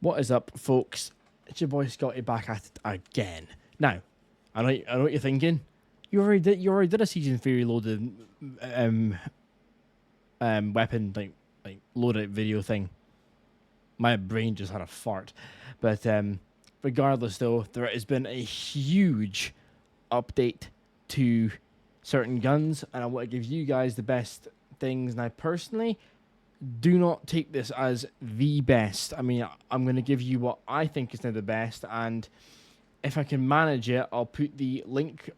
What is up, folks? It's your boy Scotty back at it again. Now, I know what you're thinking. You already did a season 3 reloaded weapon like loadout video thing. My brain just had a fart. But regardless though, there has been a huge update to certain guns, and I want to give you guys the best things. Now personally, do not take this as the best. I mean, I'm going to give you what I think is now the best, and if I can manage it, I'll put a link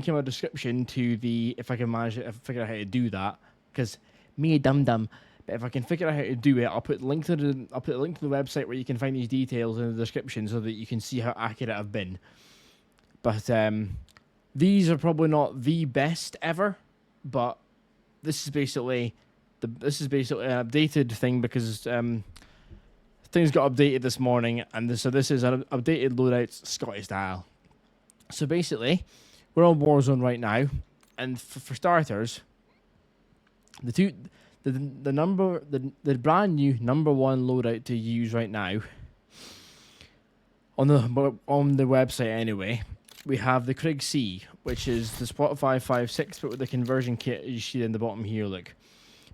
in my description to the, if I can manage it, if I figure out how to do that, because me a dum-dum. But if I can figure out how to do it, I'll put a link to the website where you can find these details in the description so that you can see how accurate I've been. But these are probably not the best ever, but this is basically an updated thing because things got updated this morning, and so this is an updated loadout Scotty Style. So basically, we're on Warzone right now, and for starters, the brand new #1 loadout to use right now on the website anyway, we have the Krieg C, which is the Spot 5.56, but with the conversion kit you see in the bottom here. Look,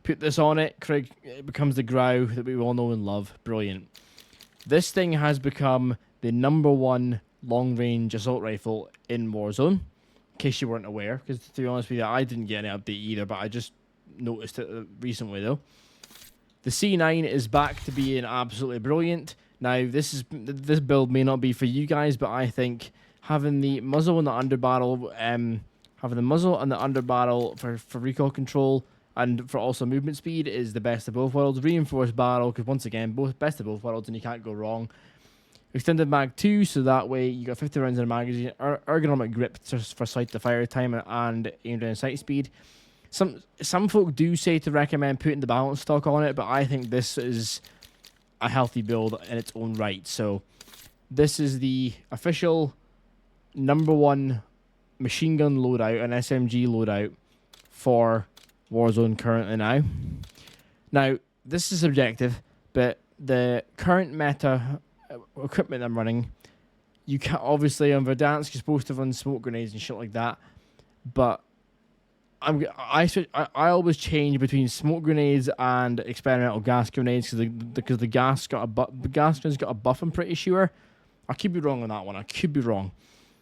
put this on it, Krieg, it becomes the Grau that we all know and love. Brilliant. This thing has become the #1 long-range assault rifle in Warzone, in case you weren't aware, because to be honest with you, I didn't get any update either, but I just noticed it recently though. The C9 is back to being absolutely brilliant. Now, this build may not be for you guys, but I think having the muzzle and the underbarrel, for recoil control and for also movement speed is the best of both worlds. Reinforced barrel, because once again, both best of both worlds, and you can't go wrong. Extended mag 2, so that way you got 50 rounds in a magazine. Ergonomic grip for sight to fire time and aim down sight speed. Some folk do say to recommend putting the balance stock on it, but I think this is a healthy build in its own right. So this is the official #1 machine gun loadout and SMG loadout for Warzone currently now. Now, this is subjective, but the current meta equipment I'm running, you can't, obviously on Verdansk you're supposed to run smoke grenades and shit like that, but I always change between smoke grenades and experimental gas grenades because the gas grenade's got a buff. I'm pretty sure. I could be wrong on that one. I could be wrong,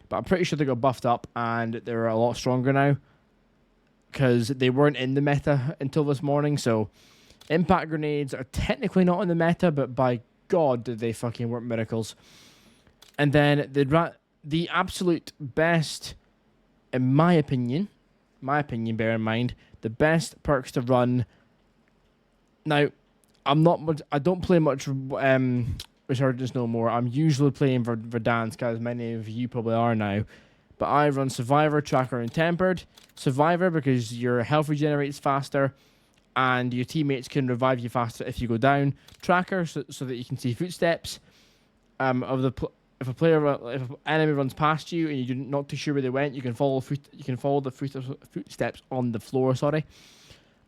but I'm pretty sure they got buffed up and they're a lot stronger now because they weren't in the meta until this morning. So impact grenades are technically not in the meta, but by God did they fucking work miracles. And then the absolute best, in my opinion, bear in mind, the best perks to run. Now, I don't play much Resurgence no more. I'm usually playing Verdansk, as many of you probably are now. But I run Survivor, Tracker, and Tempered. Survivor because your health regenerates faster, and your teammates can revive you faster if you go down. Tracker, so that you can see footsteps. If an enemy runs past you and you're not too sure where they went, you can follow the footsteps on the floor. Sorry,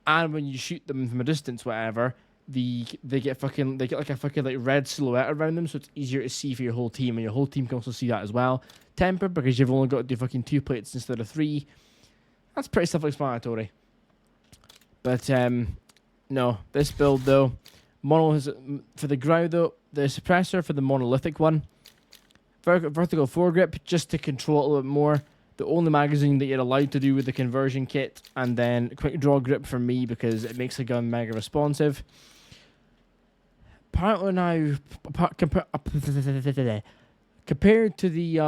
and when you shoot them from a distance, whatever, they get like a fucking like red silhouette around them, so it's easier to see for your whole team, and your whole team can also see that as well. Tempered because you've only got to do fucking 2 plates instead of 3. That's pretty self-explanatory. But no, this build though, for the Grau though, the suppressor for the monolithic one. Vertical foregrip just to control it a little bit more. The only magazine that you're allowed to do with the conversion kit, and then quick draw grip for me because it makes the gun mega responsive. Apparently now, compared to the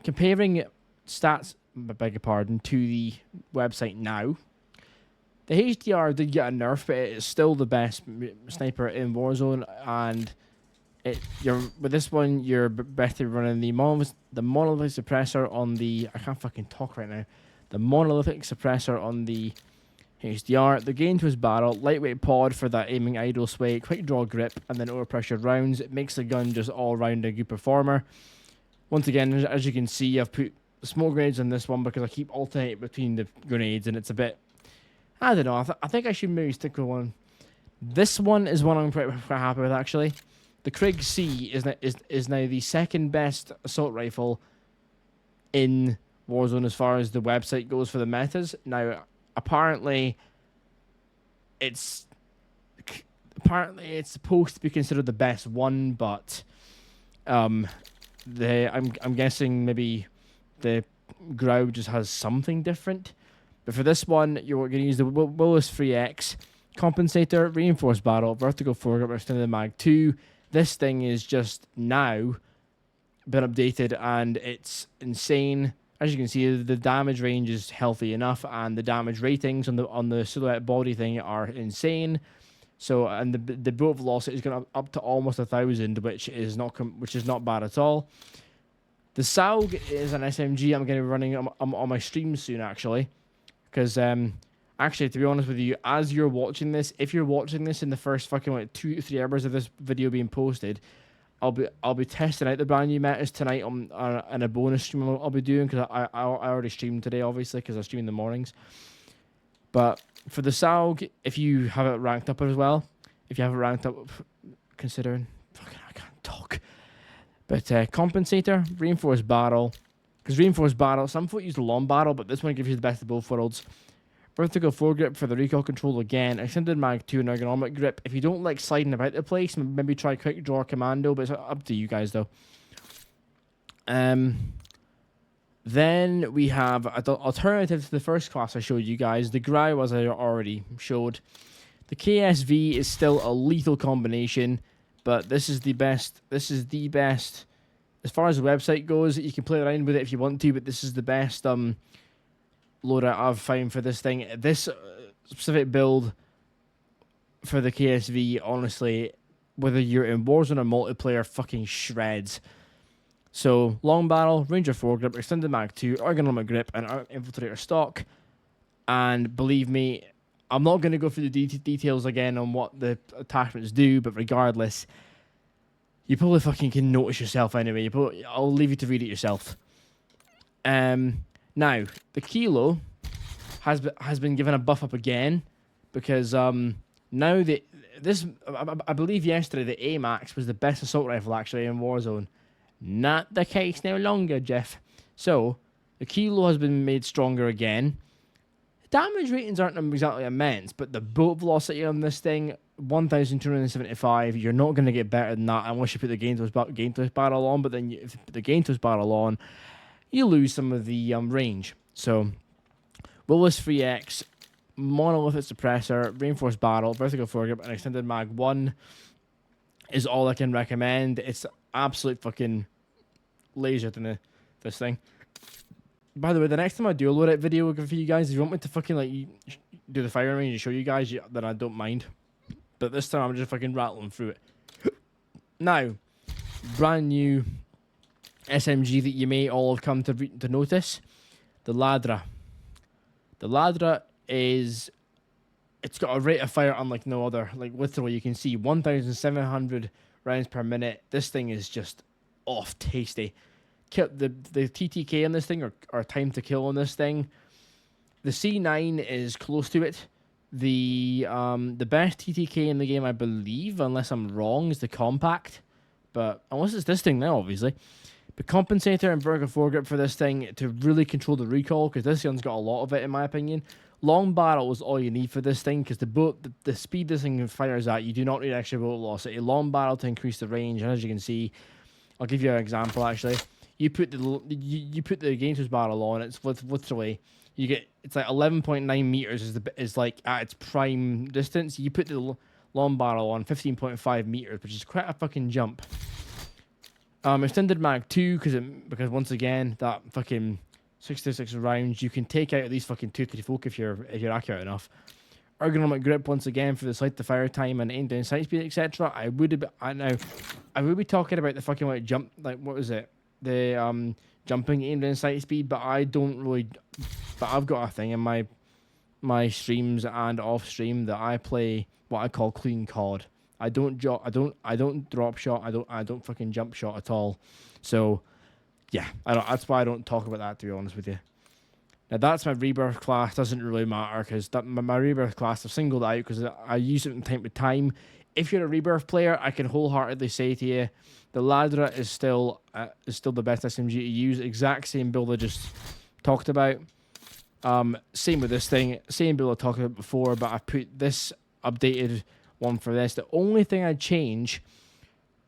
comparing stats, I beg your pardon, to the website now, the HDR did get a nerf, but it is still the best sniper in Warzone, and with this one, you're better running the monolithic suppressor on the... I can't fucking talk right now. The monolithic suppressor on the HDR. The gain to his barrel, lightweight pod for that aiming idle sway, quick draw grip, and then overpressure rounds. It makes the gun just all round a good performer. Once again, as you can see, I've put smoke grenades on this one because I keep alternating between the grenades, and it's a bit... I don't know. I think I should maybe stick with one. This one is one I'm quite happy with, actually. The Krieg C is now the second best assault rifle in Warzone as far as the website goes for the metas. Now, apparently it's supposed to be considered the best one, but I'm guessing maybe the Grau just has something different. But for this one, you're going to use the Willis 3X compensator, reinforced barrel, vertical foregrip, extended mag 2. This thing is just now been updated and it's insane. As you can see, the damage range is healthy enough, and the damage ratings on the silhouette body thing are insane. So, and the bullet velocity is going up to almost 1,000, which is not bad at all. The SAUG is an SMG I'm going to be running on my stream soon, actually, because actually, to be honest with you, as you're watching this, if you're watching this in the first fucking like 2 to 3 hours of this video being posted, I'll be testing out the brand new metas tonight on a bonus stream I'll be doing, because I already streamed today, obviously, because I stream in the mornings. But for the SAUG, if you have it ranked up as well, if you have it ranked up, considering fucking I can't talk. But compensator, reinforced barrel, because reinforced barrel, some folk use the long barrel, but this one gives you the best of both worlds. Vertical foregrip for the recoil control again. Extended mag 2 and ergonomic grip. If you don't like sliding about the place, maybe try quick draw commando, but it's up to you guys though. Then we have an alternative to the first class I showed you guys. The Grau, as I already showed. The KSV is still a lethal combination, but this is the best. This is the best. As far as the website goes, you can play around with it if you want to, but this is the best loadout I've found for this thing. This specific build for the KSV, honestly, whether you're in Warzone or multiplayer, fucking shreds. So, long barrel, ranger foregrip, extended mag 2, ergonomic grip, and infiltrator stock. And believe me, I'm not going to go through the details again on what the attachments do, but regardless, you probably fucking can notice yourself anyway. I'll leave you to read it yourself. Now, the Kilo has been given a buff up again, because now I believe yesterday the AMAX was the best assault rifle actually in Warzone. Not the case no longer, Jeff. So, the Kilo has been made stronger again. Damage ratings aren't exactly immense, but the bullet velocity on this thing, 1,275. You're not going to get better than that unless you put the gain twist barrel on, but then if you put the gain twist barrel on, you lose some of the range. So, Willis 3X, monolithic suppressor, reinforced barrel, vertical foregrip, and extended mag 1 is all I can recommend. It's absolute fucking laser to this thing. By the way, the next time I do a loadout video for you guys, if you want me to fucking like do the firing range and show you guys, then I don't mind. But this time I'm just fucking rattling through it. Now, brand new SMG that you may all have come to notice, the Ladra. The Ladra it's got a rate of fire unlike no other. Like literally, you can see 1,700 rounds per minute. This thing is just off tasty. The TTK on this thing or time to kill on this thing. The C9 is close to it. The best TTK in the game, I believe, unless I'm wrong, is the compact. But unless it's this thing now, obviously. The compensator and vertical foregrip for this thing to really control the recoil, because this gun's got a lot of it in my opinion. Long barrel is all you need for this thing, because the speed this thing fires at, you do not need extra bullet velocity. Long barrel to increase the range, and as you can see, I'll give you an example actually. You put the gain twist barrel on, it's literally it's like 11.9 meters is like at its prime distance. You put the long barrel on 15.5 meters, which is quite a fucking jump. Extended mag 2 because once again that fucking 66 rounds you can take out at least fucking 2-3 folk if you're accurate enough. Ergonomic grip once again for the sight to fire time and aim down sight speed, etc. I would be talking about the fucking like jump, like what was it? The jumping aim down sight speed, but I've got a thing in my streams and off stream that I play what I call clean COD. I don't drop shot. I don't fucking jump shot at all. So yeah, that's why I don't talk about that, to be honest with you. Now that's my rebirth class. Doesn't really matter because my rebirth class I've singled out because I use it from time to time. If you're a rebirth player, I can wholeheartedly say to you, the Ladra is still the best SMG to use. Exact same build I just talked about. Same with this thing. Same build I talked about before, but I put this updated one for this. The only thing I'd change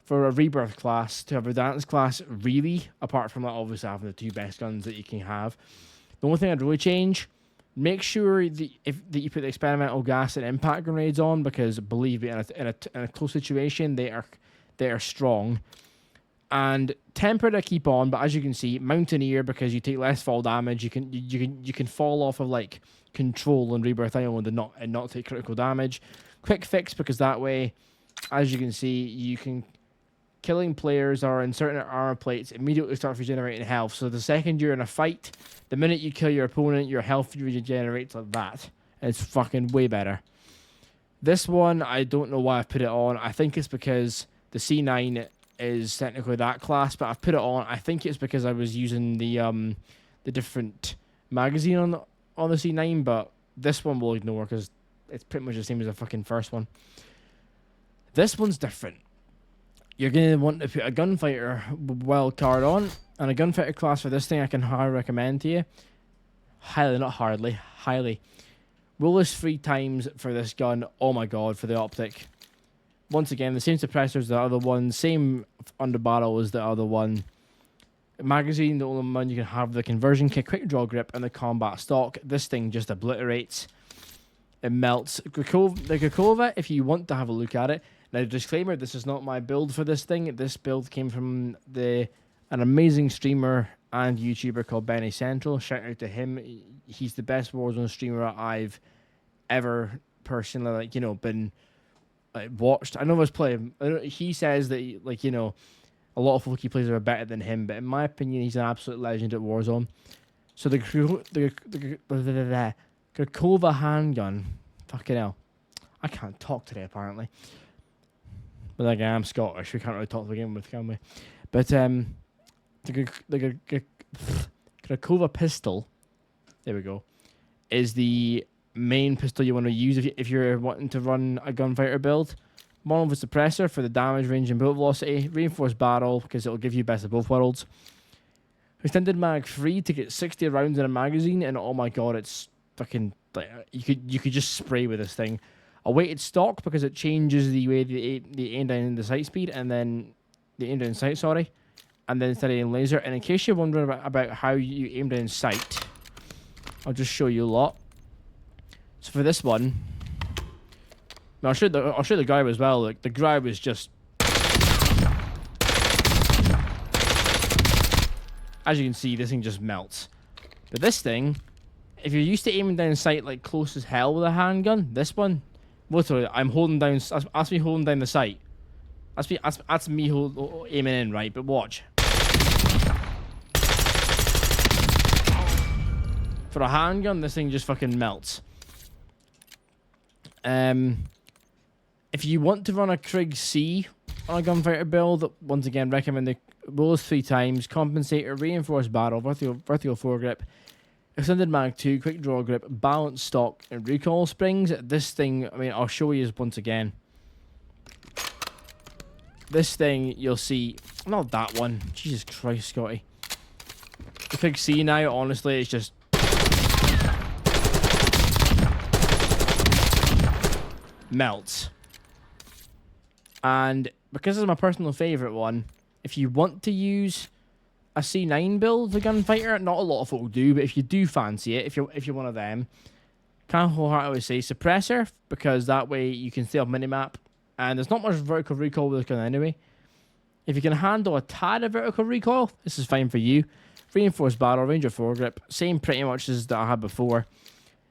for a rebirth class to a Verdansk class, really, apart from that, obviously having the 2 best guns that you can have. The only thing I'd really change, make sure that you put the experimental gas and impact grenades on, because believe me, in a close situation, they are strong. And tempered I keep on, but as you can see, Mountaineer, because you take less fall damage, you can fall off of like Control and Rebirth Island and not take critical damage. Quick fix, because that way, as you can see, you can killing players or in certain armor plates immediately start regenerating health. So the second you're in a fight, the minute you kill your opponent, your health regenerates like that. And it's fucking way better. This one, I don't know why I've put it on. I think it's because the C9 is technically that class, but I've put it on. I think it's because I was using the different magazine on the C9, but this one will ignore because it's pretty much the same as the fucking first one. This one's different. You're going to want to put a gunfighter wild card on, and a gunfighter class for this thing I can highly recommend to you. Highly, not hardly, highly. Willis 3 times for this gun. Oh my god, for the optic. Once again, the same suppressor as the other one, same under barrel as the other one. Magazine, the only one you can have the conversion kit, quick draw grip, and the combat stock. This thing just obliterates. It melts. The Grakova, if you want to have a look at it. Now, disclaimer, this is not my build for this thing. This build came from an amazing streamer and YouTuber called Benny Central. Shout out to him. He's the best Warzone streamer I've ever personally, been watched. I know I was playing. He says that, a lot of folk he plays are better than him, but in my opinion, he's an absolute legend at Warzone. So the Grakova handgun, fucking hell, I can't talk today apparently. But like, I'm Scottish, we can't really talk to begin with, can we? But the Grakova pistol, there we go, is the main pistol you want to use if you're wanting to run a gunfighter build. Mono with suppressor for the damage range and bullet velocity. Reinforced barrel because it'll give you best of both worlds. Extended mag 3 to get 60 rounds in a magazine, and oh my god, it's fucking like you could just spray with this thing. A weighted stock because it changes the way the aim down the sight speed, and then the aim down sight, sorry, and then steady and laser. And in case you're wondering about how you aim down sight, I'll just show you a lot. So for this one, I'll show the grab as well. Like the grab is just, as you can see, this thing just melts. But this thing, if you're used to aiming down sight like close as hell with a handgun, this one, literally, I'm holding down. That's me holding down the sight. That's me aiming in, right? But watch. For a handgun, this thing just fucking melts. If you want to run a Krieg C on a gunfighter build, once again, recommend the Willis 3 times, compensator, reinforced barrel, vertical foregrip, extended mag 2, quick draw grip, balanced stock, and recoil springs. This thing, I mean, I'll show you once again. This thing, you'll see, not that one. Jesus Christ, Scotty. The Krieg C now, honestly, it's just melts. And because it's my personal favourite one, if you want to use a C9 build, the gunfighter, not a lot of folk do, but if you do fancy it, if you're one of them, can wholeheartedly say suppressor, because that way you can stay off minimap, and there's not much vertical recoil with this gun anyway. If you can handle a tad of vertical recoil, this is fine for you. Reinforced barrel, ranger foregrip, same pretty much as that I had before,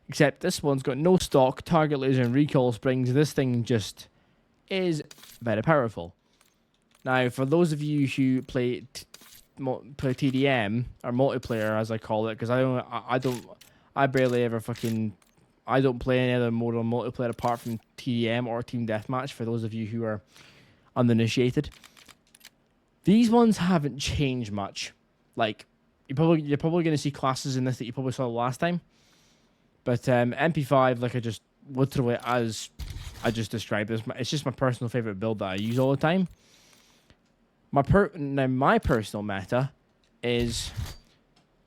except this one's got no stock, target laser, and recoil springs. This thing just is very powerful. Now, for those of you who play TDM or multiplayer, as I call it, because I don't play any other mode on multiplayer apart from TDM or Team Deathmatch. For those of you who are uninitiated, these ones haven't changed much. Like, you're probably going to see classes in this that you probably saw last time. But MP5, like I just literally as I just described, it's just my personal favorite build that I use all the time. Now my personal meta is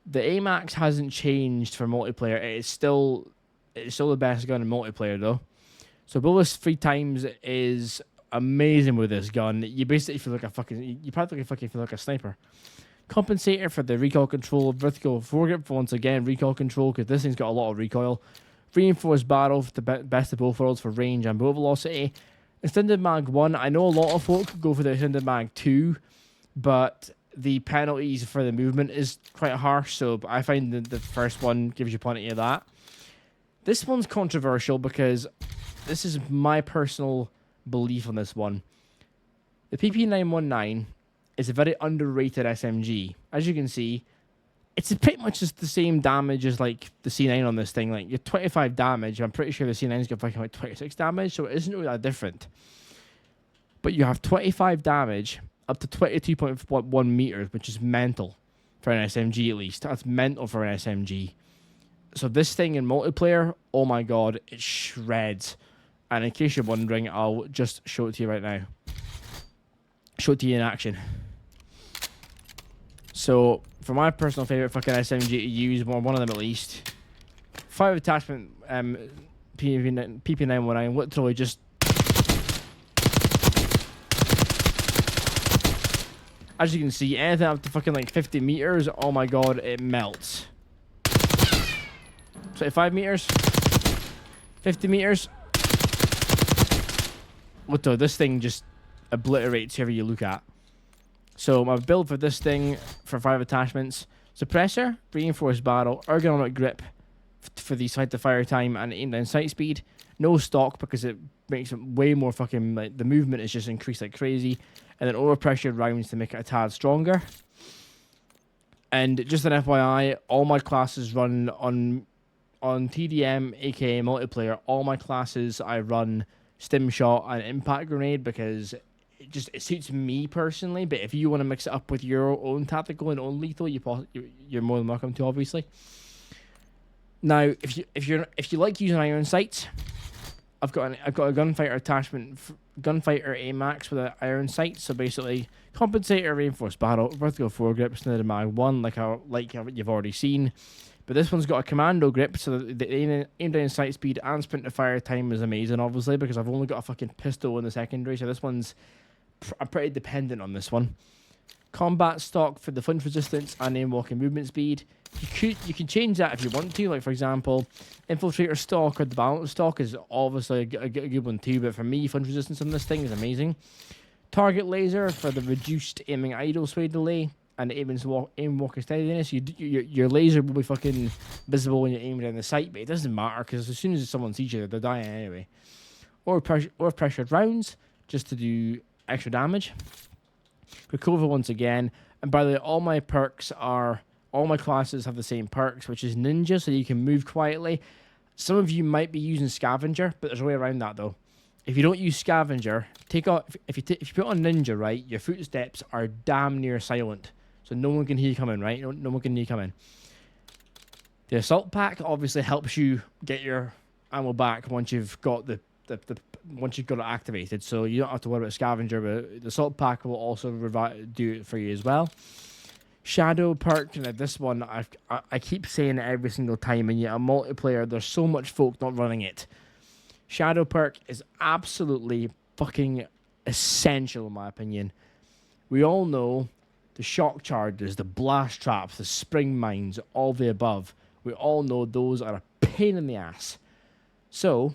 the AMAX hasn't changed for multiplayer. It's still the best gun in multiplayer though. So bonus 3 times is amazing with this gun. You basically feel like a fucking, you practically fucking feel like a sniper. Compensator for the recoil control, vertical foregrip for once again recoil control because this thing's got a lot of recoil. Reinforced barrel for the best of both worlds for range and bullet velocity. Extended mag 1, I know a lot of folk go for the extended mag 2, but the penalties for the movement is quite harsh, so I find that the first one gives you plenty of that. This one's controversial because this is my personal belief on this one. The PP919 is a very underrated SMG. As you can see, it's pretty much just the same damage as like the C9 on this thing. Like you're 25 damage. I'm pretty sure the C9's got fucking like 26 damage, so it isn't really that different. But you have 25 damage up to 22.1 meters, which is mental for an SMG at least. That's mental for an SMG. So this thing in multiplayer, oh my god, it shreds. And in case you're wondering, I'll just show it to you right now. Show it to you in action. So, for my personal favorite fucking SMG to use, one of them at least, 5 attachment PP919, literally just, as you can see, anything up to fucking like 50 meters, oh my god, it melts. 25 meters, 50 meters. Literally, this thing just obliterates whoever you look at. So my build for this thing, for 5 attachments, suppressor, reinforced barrel, ergonomic grip for the sight to fire time and aim down sight speed. No stock because it makes it way more fucking, like the movement is just increased like crazy. And then overpressured rounds to make it a tad stronger. And just an FYI, all my classes run on TDM, aka multiplayer. All my classes I run stim shot and impact grenade because it suits me personally. But if you want to mix it up with your own tactical and own lethal, you're more than welcome to, obviously. Now, if you like using iron sights, I've got a gunfighter attachment, gunfighter AMAX with an iron sight. So basically, compensator, reinforced barrel, vertical foregrip, extended mag 1, like you've already seen. But this one's got a commando grip, so the aim down sight speed and sprint to fire time is amazing, obviously, because I've only got a fucking pistol in the secondary, so this one's... I'm pretty dependent on this one. Combat stock for the flinch resistance and aim walking movement speed. You can change that if you want to, like for example, infiltrator stock or the balance stock is obviously a good one too, but for me, flinch resistance on this thing is amazing. Target laser for the reduced aiming idle sway delay and aim walking steadiness. Your laser will be fucking visible when you're aiming down the sight, but it doesn't matter because as soon as someone sees you, they're dying anyway. Or pressured rounds just to do extra damage. Recover once again, and by the way, all my classes have the same perks, which is ninja, so you can move quietly. Some of you might be using scavenger, but there's a way around that though. If you don't use scavenger, if you put on ninja, right, your footsteps are damn near silent, so no one can hear you coming, right? No one can hear you coming. The assault pack obviously helps you get your ammo back once you've got once you've got it activated, so you don't have to worry about scavenger, but the assault pack will also do it for you as well. Shadow perk, now this one, I keep saying it every single time, and yet a multiplayer, there's so much folk not running it. Shadow perk is absolutely fucking essential in my opinion. We all know the shock charges, the blast traps, the spring mines, all the above. We all know those are a pain in the ass. So,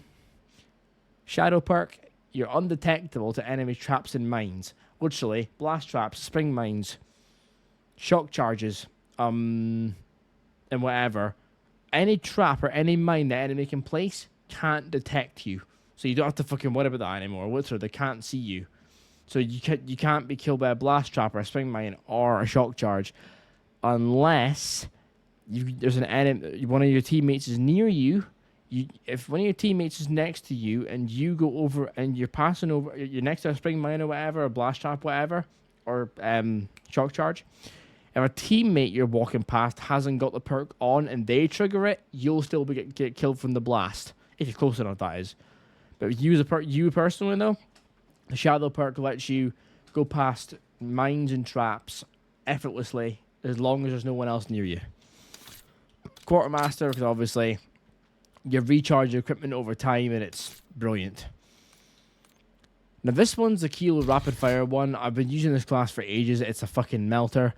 Shadow perk, you're undetectable to enemy traps and mines. Literally, blast traps, spring mines, shock charges, and whatever. Any trap or any mine that enemy can place can't detect you. So you don't have to fucking worry about that anymore. Literally, they can't see you. So you can't be killed by a blast trap or a spring mine or a shock charge unless there's an enemy, one of your teammates is near you. If one of your teammates is next to you and you go over and you're passing over, you're next to a spring mine or whatever, or blast trap, whatever, or shock charge, If a teammate you're walking past hasn't got the perk on and they trigger it, you'll still get killed from the blast. If you're close enough, that is. But if you use a perk, you personally though, the shadow perk lets you go past mines and traps effortlessly as long as there's no one else near you. Quartermaster, because obviously you recharge your equipment over time and it's brilliant. Now this one's the Kilo rapid fire one. I've been using this class for ages. It's a fucking melter.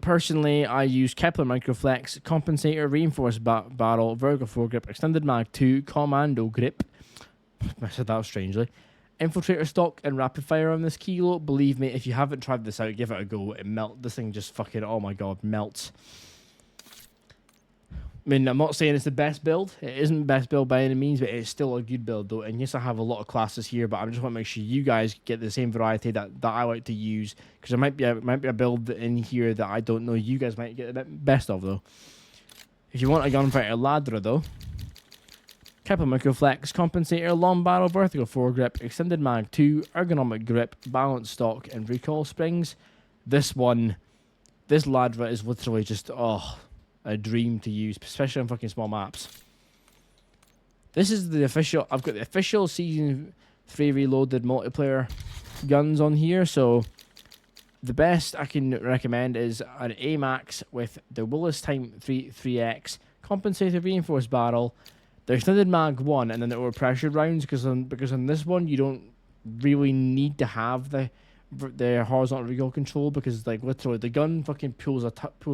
Personally, I use Kepler Microflex, Compensator, Reinforced Barrel, Vertical Foregrip, Extended Mag 2, Commando Grip. I said that strangely. Infiltrator stock and rapid fire on this Kilo. Believe me, if you haven't tried this out, give it a go. It melts. This thing just fucking, oh my god, melts. I mean, I'm not saying it's the best build. It isn't the best build by any means, but it's still a good build, though. And yes, I have a lot of classes here, but I just want to make sure you guys get the same variety that I like to use, because there might be a build in here that I don't know you guys might get the best of, though. If you want a gunfighter ladder, though, Kepler Microflex, Compensator, Long Barrel, Vertical Foregrip, Extended Mag 2, Ergonomic Grip, Balanced Stock, and Recoil Springs. This ladder is literally just, a dream to use, especially on fucking small maps. This is the official, I've got the official Season 3 Reloaded multiplayer guns on here, so the best I can recommend is an AMAX with the Willis Time 3X, Compensated Reinforced Barrel, the Extended Mag 1, and then the overpressured rounds, because on this one you don't really need to have the horizontal recoil control, because like literally the gun fucking pulls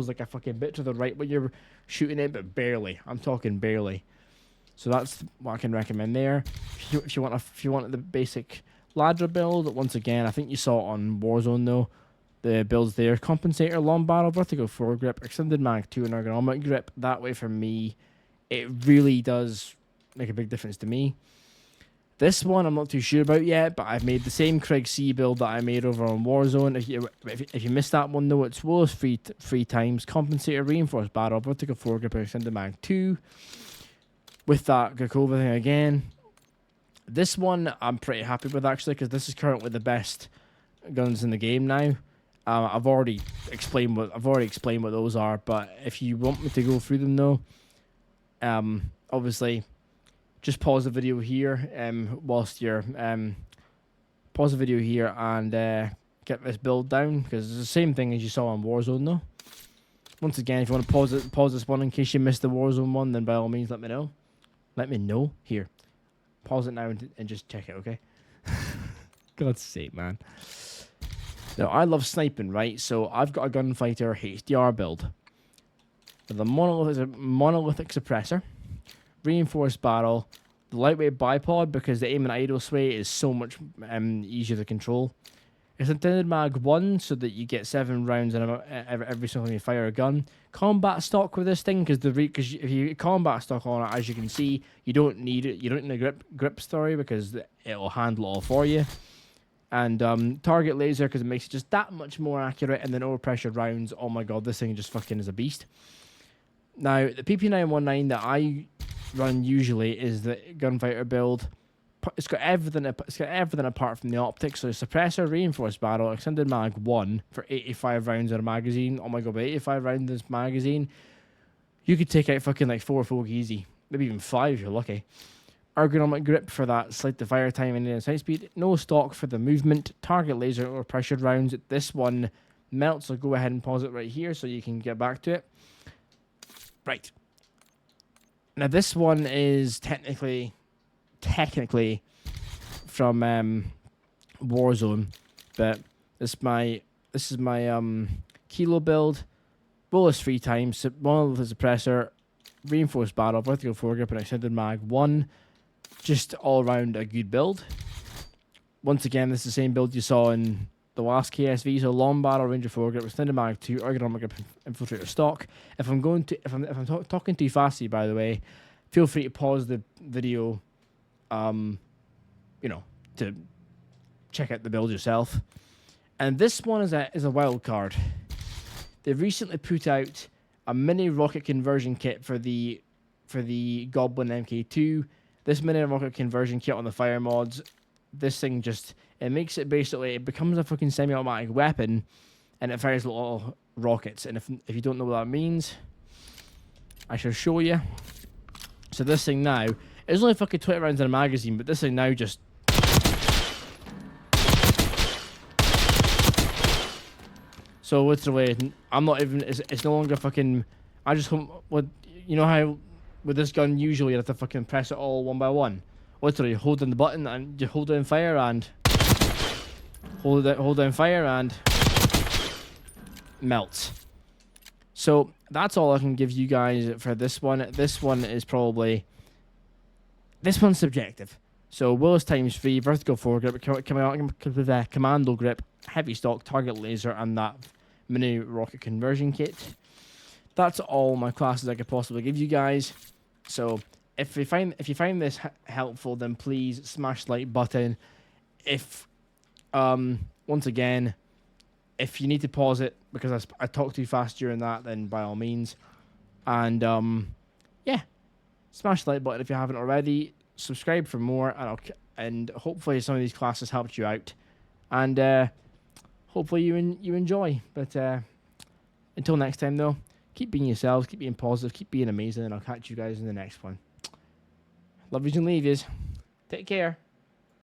like a fucking bit to the right when you're shooting it, but barely. I'm talking barely. So that's what I can recommend there. If you want the basic ladder build, once again, I think you saw it on Warzone though. The builds there: Compensator, Long Barrel, Vertical Foregrip, Extended Mag 2, and Ergonomic Grip. That way, for me, it really does make a big difference to me. This one I'm not too sure about yet, but I've made the same Craig C build that I made over on Warzone. If you missed that one though, it's Willis three times, Compensator, Reinforced Barrel, Vertical Foregrip, and Extended Mag 2. With that Gakova thing again. This one I'm pretty happy with actually, because this is currently the best guns in the game now. I've already explained what those are, but if you want me to go through them though, obviously, just pause the video here, whilst you're pause the video here and get this build down, because it's the same thing as you saw on Warzone though. Once again, if you want to pause this one in case you missed the Warzone one, then by all means let me know. Let me know. Here, pause it now and just check it, okay? God's sake, man. Now, I love sniping, right? So I've got a gunfighter HDR build with a monolithic suppressor, reinforced barrel, the lightweight bipod, because the aim and idle sway is so much easier to control. It's intended mag 1 so that you get 7 rounds in every single time you fire a gun. Combat stock with this thing, because if you combat stock on it, as you can see, you don't need it. You don't need a grip story, because it'll handle it all for you. And target laser, because it makes it just that much more accurate. And then overpressure rounds. Oh my god, this thing just fucking is a beast. Now, the PP919 that I run usually is the gunfighter build. It's got everything apart from the optics. So suppressor, reinforced barrel, extended mag 1 for 85 rounds in a magazine. Oh my god, but 85 rounds in this magazine, you could take out fucking like 4 folk easy, maybe even 5 if you're lucky. Ergonomic grip for that slight the fire time and sight speed. No stock for the movement. Target laser or pressured rounds. This one melts, so go ahead and pause it right here so you can get back to it. Right. Now this one is technically from Warzone, but this is my Kilo build. Willis 3 times, monolithic suppressor, reinforced barrel, vertical foregrip, and extended mag 1. Just all around a good build. Once again, this is the same build you saw in the last KSV. So long barrel, ranger foregrip, extended mag 2, ergonomic grip, infiltrator stock. If I'm talking too fast, by the way, feel free to pause the video. You know, to check out the build yourself. And this one is a wild card. They've recently put out a mini rocket conversion kit for the Goblin MK2. This mini rocket conversion kit on the fire mods, this thing just, it makes it basically, it becomes a fucking semi-automatic weapon and it fires little rockets. And if you don't know what that means, I shall show you. So this thing now, it's only fucking 20 rounds in a magazine, but this thing now just... So literally, I'm not even... It's no longer fucking... I just... You know how with this gun, usually you have to fucking press it all one by one? Literally, hold down the button and you hold down fire and... Hold down fire and... melts. So that's all I can give you guys for this one. This one is probably... This one's subjective. So Willis ×3, vertical foregrip, commando grip, heavy stock, target laser, and that mini rocket conversion kit. That's all my classes I could possibly give you guys. So if you find this helpful, then please smash the like button. If once again, if you need to pause it because I talk too fast during that, then by all means. And yeah, smash the like button if you haven't already. Subscribe for more, and hopefully some of these classes helped you out, and hopefully you enjoy. But until next time, though, keep being yourselves, keep being positive, keep being amazing, and I'll catch you guys in the next one. Love yous and leave yous. Take care.